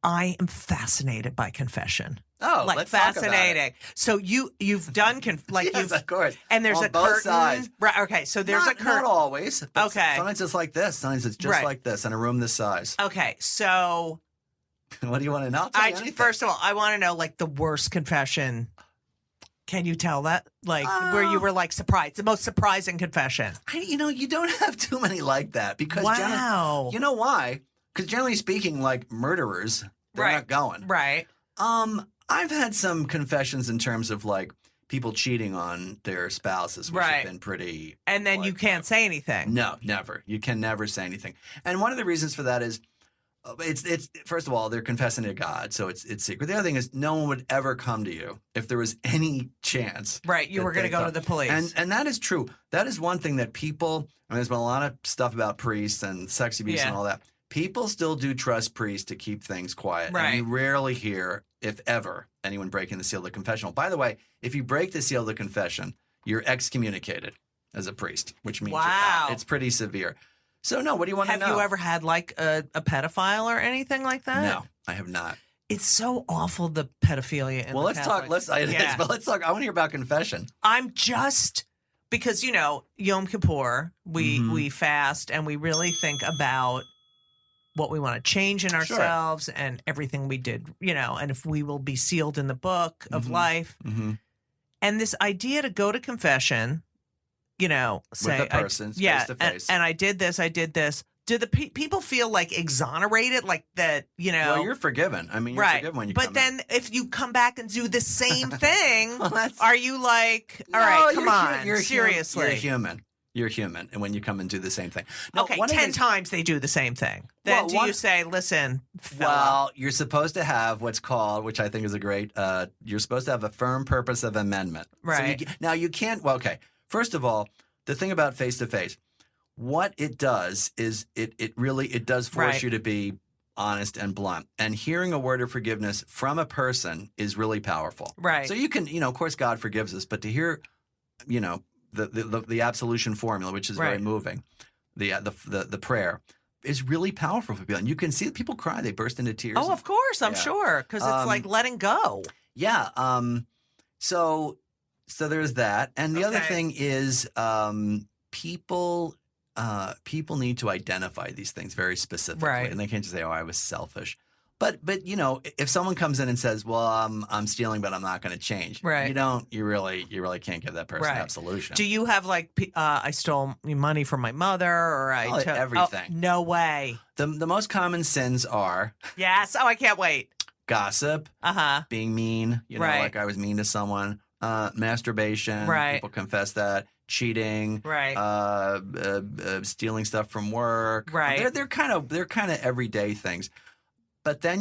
I am fascinated by confession.
Oh,
like
let's
fascinating.
Talk about it.
So you've done
yes, of course.
And there's
on
a
both
curtain.
Sides.
Right. Okay. So there's a curtain.
Not always. But
okay.
Sometimes it's like this. Sometimes it's just like this in a room this size.
Okay. So
what do you want to know?
First of all, I want to know like the worst confession. Can you tell that? Like where you were like surprised, the most surprising confession.
You don't have too many like that because you know why? Because generally speaking, like murderers, they're not going.
Right.
I've had some confessions in terms of like people cheating on their spouses, which have been pretty.
And then you can't say anything.
No, never. You can never say anything. And one of the reasons for that is, it's first of all they're confessing to God, so it's secret. The other thing is no one would ever come to you if there was any chance.
Right, you were going to go to the police,
and that is true. That is one thing that people. I mean, there's been a lot of stuff about priests and sex abuse and all that. People still do trust priests to keep things quiet.
Right.
And you rarely hear, if ever, anyone breaking the seal of the confessional. By the way, if you break the seal of the confession, you're excommunicated as a priest, which means you're out. It's pretty severe. So, no, what do you want to know?
Have you ever had like a pedophile or anything like that?
No, I have not.
It's so awful, the pedophilia.
Well, let's talk. But let's talk. I want to hear about confession.
I'm just because Yom Kippur, we fast and we really think about what we want to change in ourselves and everything we did, and if we will be sealed in the book of life. Mm-hmm. And this idea to go to confession, say
with the person face to face,
and I did this. Do the people feel like exonerated, like that?
Well, you're forgiven. I mean, you're forgiven when you.
But then, if you come back and do the same thing, are you like, all right, come on, seriously?
You're human. You're human, and when you come and do the same thing. Now,
okay, 10 times they do the same thing. Then you say, listen, fella.
Well, you're supposed to have what's called, which I think is a great, you're supposed to have a firm purpose of amendment.
Right.
So now you can't, first of all, the thing about face-to-face, what it does is it really does force
Right.
you to be honest and blunt. And hearing a word of forgiveness from a person is really powerful.
Right.
So you can, of course, God forgives us, but to hear, the absolution formula, which is very
Right.
moving, the prayer is really powerful for people. And you can see people cry; they burst into tears.
Oh, of course, I'm
Yeah.
sure, because it's like letting go.
Yeah. So there's that, and the other
Okay.
thing is, people need to identify these things very specifically,
Right.
and they can't just say, "Oh, I was selfish." But if someone comes in and says, "Well, I'm stealing, but I'm not going to change,"
Right.
you really can't give that person
Right.
absolution.
Do you have like I stole money from my mother, or I
Oh,
took
everything.
Oh, no way.
The most common sins are
Yes. Oh, I can't wait.
gossip,
Uh-huh.
being mean,
Right.
like I was mean to someone, masturbation,
Right.
people confess that, cheating,
Right.
stealing stuff from work.
Right.
They're kind of everyday things. But then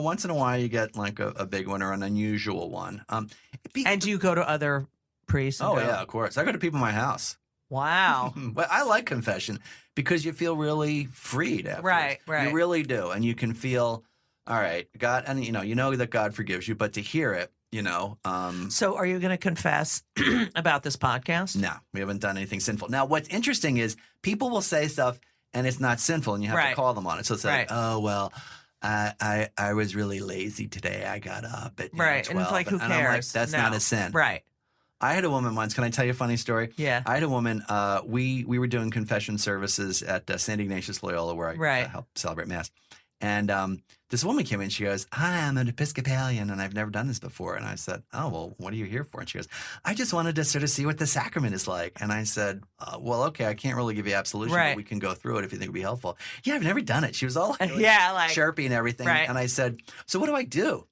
once in a while you get like a big one or an unusual one.
And do you go to other priests? And
oh
go,
yeah, of course. I go to people in my house.
Wow.
But I like confession because you feel really freed afterwards.
Right, right.
You really do, and you can feel, all right, God, and you know that God forgives you, but to hear it,
So are you going to confess about this podcast?
no, we haven't done anything sinful. Now, what's interesting is people will say stuff and it's not sinful, and you have to
Right.
call them on it. So it's
Right.
like, oh well, I was really lazy today. I got up at
Right.
12,
And it's like, who
and I'm like,
cares?
that's
No.
not a sin.
Right.
I had a woman once. Can I tell you a funny story?
Yeah.
I had a woman. We were doing confession services at St. Ignatius Loyola, where I
Right.
helped celebrate Mass. And this woman came in. She goes, "Hi, I'm an Episcopalian, and I've never done this before." And I said, "Oh, well, what are you here for?" And she goes, "I just wanted to sort of see what the sacrament is like." And I said, "Well, okay, I can't really give you absolution,
Right.
but we can go through it if you think it'd be helpful." "Yeah, I've never done it." She was all like,
Yeah, like
chirpy and everything.
Right.
And I said, "So what do I do?"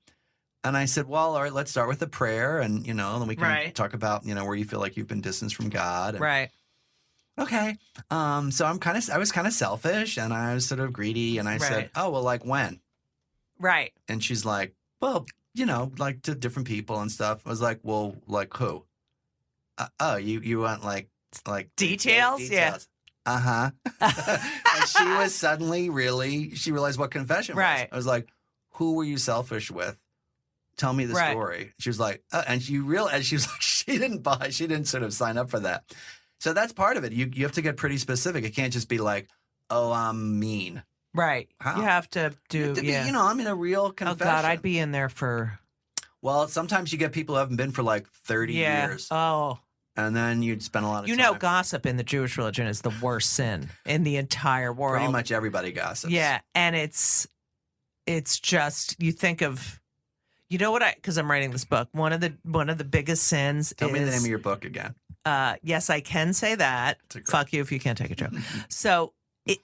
And I said, "Well, all right, let's start with the prayer, and then we can
Right.
talk about where you feel like you've been distanced from God." And,
right.
Okay. So I was kind of selfish, and I was sort of greedy, and I said,
Right.
"Oh, well, like when?"
Right.
And she's like, "Well, like to different people and stuff." I was like, "Well, like who?" Oh, you want like
Details? Yeah.
Uh-huh. And she was suddenly she realized what confession was.
Right.
I was like, "Who were you selfish with? Tell me the
Right.
story." She was like, and she realized, she was like, she didn't sort of sign up for that. So that's part of it. You have to get pretty specific. It can't just be like, "Oh, I'm mean."
Right.
How?
You have to do,
You have to be,
yeah.
I'm in a real
Oh,
confession.
God, I'd be in there for,
Well, sometimes you get people who haven't been for like 30
yeah.
years.
Oh,
And then you'd spend a lot of
you
time.
know, gossip in the Jewish religion is the worst sin in the entire world.
Pretty much everybody gossips.
Yeah. And it's just, you think of, because I'm writing this book, one of the biggest sins
Tell
is,
me the name of your book again.
yes, I can say that.
It's a great-
Fuck you if you can't take a joke. So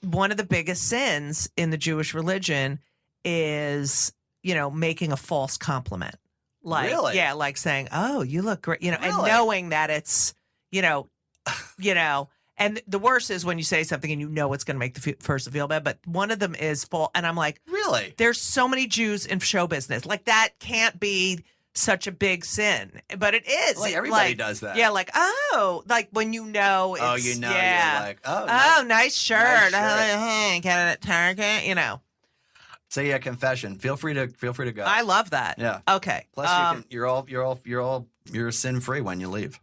one of the biggest sins in the Jewish religion is, making a false compliment. Like,
Really?
yeah, like saying, "Oh, you look great," and
Really?
knowing that it's, and the worst is when you say something and it's going to make the person feel bad. But one of them is false, and I'm like,
Really?
there's so many Jews in show business, like that can't be such a big sin, but it is.
Like everybody does that.
Yeah, like like when it's,
Oh,
yeah.
you're like, oh.
Oh, nice shirt.
Nice shirt.
Hey, get it at Target.
So yeah, confession. Feel free to go.
I love that.
Yeah.
Okay.
Plus, you're sin free when you leave.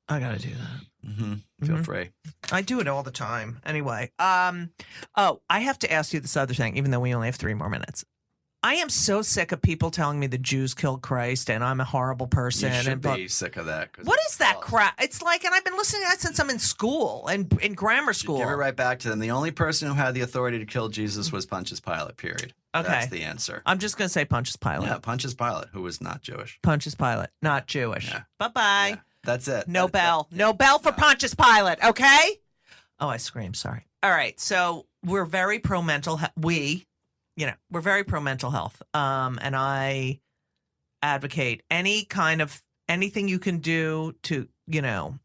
I gotta do that.
Feel free.
I do it all the time. Anyway. Oh, I have to ask you this other thing, even though we only have 3 more minutes. I am so sick of people telling me the Jews killed Christ and I'm a horrible person.
You should
and
be sick of that. 'Cause
what
it's
is that
false.
crap? It's like, and I've been listening to that since I'm in school and in grammar school.
Give it right back to them. The only person who had the authority to kill Jesus was Pontius Pilate, period.
Okay.
That's the answer.
I'm just going to say Pontius Pilate.
Yeah, Pontius Pilate, who was not Jewish.
Pontius Pilate, not Jewish.
Yeah.
Bye-bye.
Yeah, that's it.
No
That-
bell. No bell for Pontius Pilate, okay? Oh, I screamed. Sorry. All right. So we're very pro mental health. We're very pro mental health. And I advocate anything you can do to,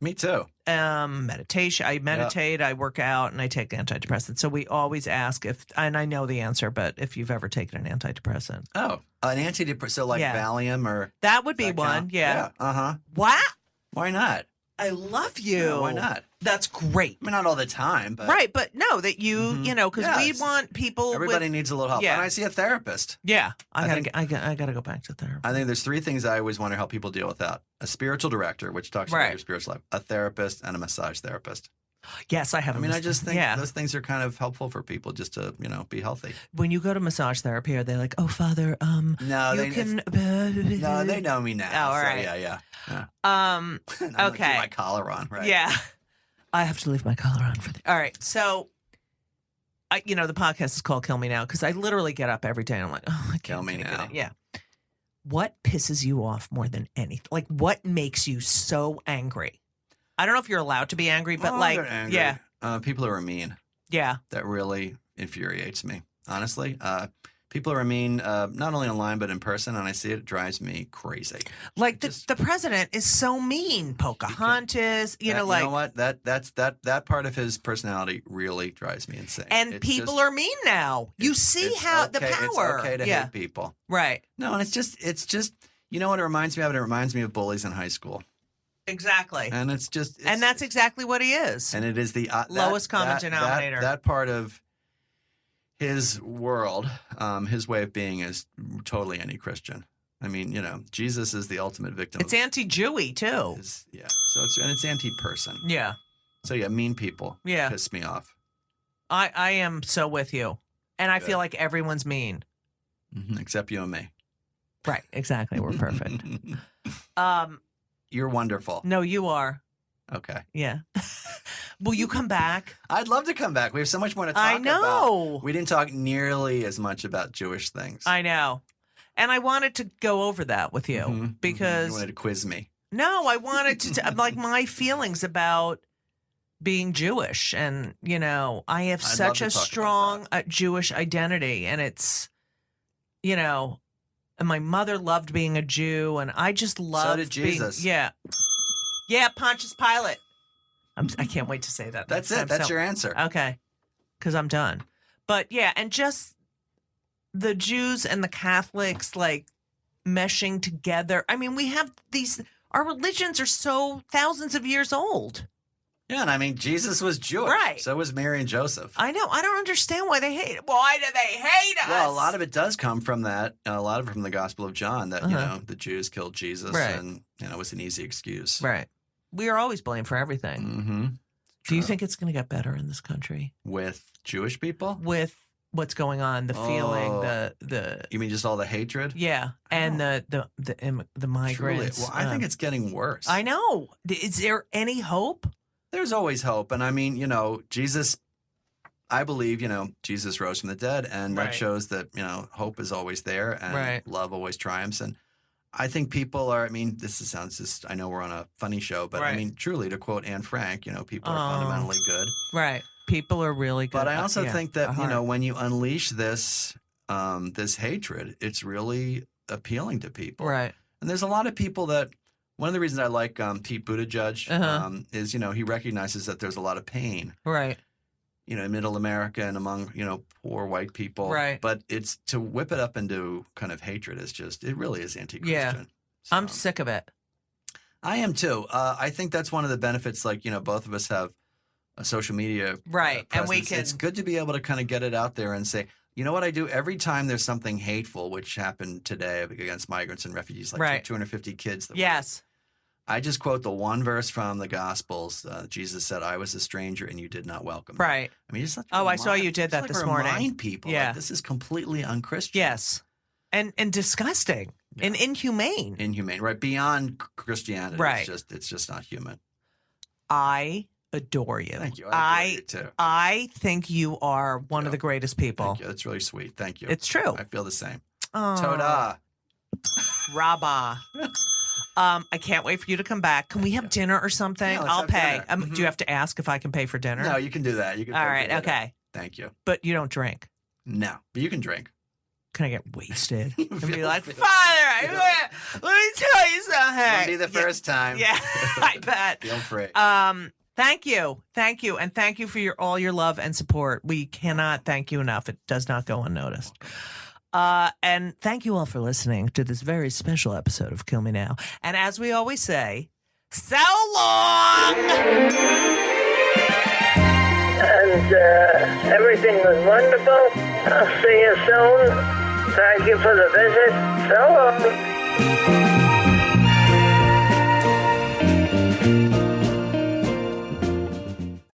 Me too.
meditation. I meditate, I work out, and I take antidepressants. So we always ask and I know the answer, but if you've ever taken an antidepressant.
Oh, an antidepressant, so like
Yeah.
Valium or
That would be
that
one.
count?
Yeah.
Uh huh.
What?
Why not?
I love you.
Yeah, why not?
That's great.
I mean, not all the time, but
Right, but no, that you, you know, because we want people.
Everybody needs a little help.
Yeah.
And I see a therapist.
Yeah, I
think-
gotta go back to therapy.
I think there's 3 things I always wonder how people deal with that: a spiritual director, which talks about
Right.
your spiritual life, a therapist, and a massage therapist.
Yes, I have.
I mean, I just think
yeah.
those things are kind of helpful for people just to, be healthy.
When you go to massage therapy, are they like, "Oh, Father,
No,
you can"?
No, they know me now.
Oh, all
so
right.
Yeah.
Um,
I'm gonna
okay.
keep my collar on, right?
Yeah, I have to leave my collar on for the. All right, so. The podcast is called "Kill Me Now" because I literally get up every day and I'm like, "Oh, I can't
Kill me
take
now.
it." Yeah. What pisses you off more than anything? Like, what makes you so angry? I don't know if you're allowed to be angry, but
I get angry.
yeah,
People who are mean.
yeah,
That really infuriates me, honestly. People are mean, not only online but in person, and I see it drives me crazy.
like the president is so mean. Pocahontas,
You know
like,
what? That part of his personality really drives me insane.
and
It's
people
just-
are mean now. You see
it's
how
okay,
the power.
It's okay to
yeah,
hate people.
right,
No, and it's just you know what it reminds me of? It reminds me of bullies in high school,
exactly.
and it's just
And that's exactly what he is.
and it is the
Lowest common denominator.
That part of his world, his way of being is totally anti-Christian. I mean, Jesus is the ultimate victim.
It's anti-Jewy too.
Yeah. So it's anti-person.
Yeah,
So yeah, mean people.
Yeah.
Piss me off.
I am so with you, and I
Good.
feel like everyone's mean.
Except you and me.
Right, exactly. We're perfect.
You're wonderful.
No, you are.
Okay.
Yeah. Will you come back?
I'd love to come back. We have so much more to talk
I
about.
know.
We didn't talk nearly as much about Jewish things.
I know. And I wanted to go over that with you
Mhm,
because
You wanted to quiz me.
no, I wanted to like my feelings about being Jewish, and I have
I'd love
such
to
a
talk about
strong Jewish identity, and it's and my mother loved being a Jew, and I just love
did Jesus.
yeah, Pontius Pilate. I can't wait to say that.
That's
next
it.
time.
That's
So-
your answer.
Okay, because I'm done. But yeah, and just the Jews and the Catholics like meshing together. I mean, we have our religions are so thousands of years old.
Yeah, and I mean, Jesus was Jewish.
Right.
So was Mary and Joseph.
I know. I don't understand why they hate it. Why do they hate us?
Well, a lot of it does come from that. A lot of it from the Gospel of John that,
Uh-huh.
the Jews killed Jesus
Right.
and, it was an easy excuse.
Right. We are always blamed for everything.
Mm-hmm.
Do you think it's going to get better in this country
With Jewish people?
with what's going on, the feeling,
Oh.
the
You mean just all the hatred?
yeah, and the
Truly.
migrants?
Well, I think it's getting worse.
I know. Is there any hope?
There's always hope. And I mean, Jesus, I believe, Jesus rose from the dead. And
Right.
that shows that, hope is always there and
Right.
love always triumphs. And I think people are, sounds just, I know we're on a funny show, but I
Right.
mean, truly, to quote Anne Frank, people are
Oh.
fundamentally good.
Right. People are really good.
But I also
yeah,
think that,
at heart.
when you unleash this hatred, it's really appealing to people.
Right.
And there's a lot of people that, one of the reasons I like Pete Buttigieg
Uh-huh.
is, he recognizes that there's a lot of pain,
Right.
in middle America and among, poor white people.
Right.
But it's to whip it up into kind of hatred is just, it really is anti-Christian.
Yeah. I'm
So,
sick of it.
I am too. I think that's one of the benefits, like, both of us have a social media.
Right. And we
presence.
can.
It's good to be able to kind of get it out there and say, you know what I do? Every time there's something hateful, which happened today against migrants and refugees, like
Right.
250 kids.
Yes.
I just quote the one verse from the Gospels. Jesus said, I was a stranger and you did not welcome me.
Right.
I mean, just like
Oh, I saw you did that this morning.
Remind people,
Yeah.
like, this is completely unchristian.
Yes. And disgusting and inhumane.
Inhumane, right? Beyond Christianity.
Right.
It's just not human.
I adore you.
Thank you. I adore you too.
I think you are one of the greatest people.
Thank you. That's really sweet. Thank you.
It's true.
I feel the same.
Oh,
Toda.
Rabba. I can't wait for you to come back. Can we have dinner or something?
Yeah, let's
I'll
have
pay.
dinner.
Do you have to ask if I can pay for dinner?
No, you can do that. You can.
All
pay for
right.
dinner.
Okay.
Thank you.
But you don't drink.
No, but you can drink.
Can I get wasted and be
Feel
like,
free.
Father, let me tell you something.
Won't be the first time.
Yeah, I bet.
Feel free.
Thank you, and thank you for all your love and support. We cannot thank you enough. It does not go unnoticed. And thank you all for listening to this very special episode of Kill Me Now. And as we always say, So long!
And everything was wonderful. I'll see you soon. Thank you for the visit. So long.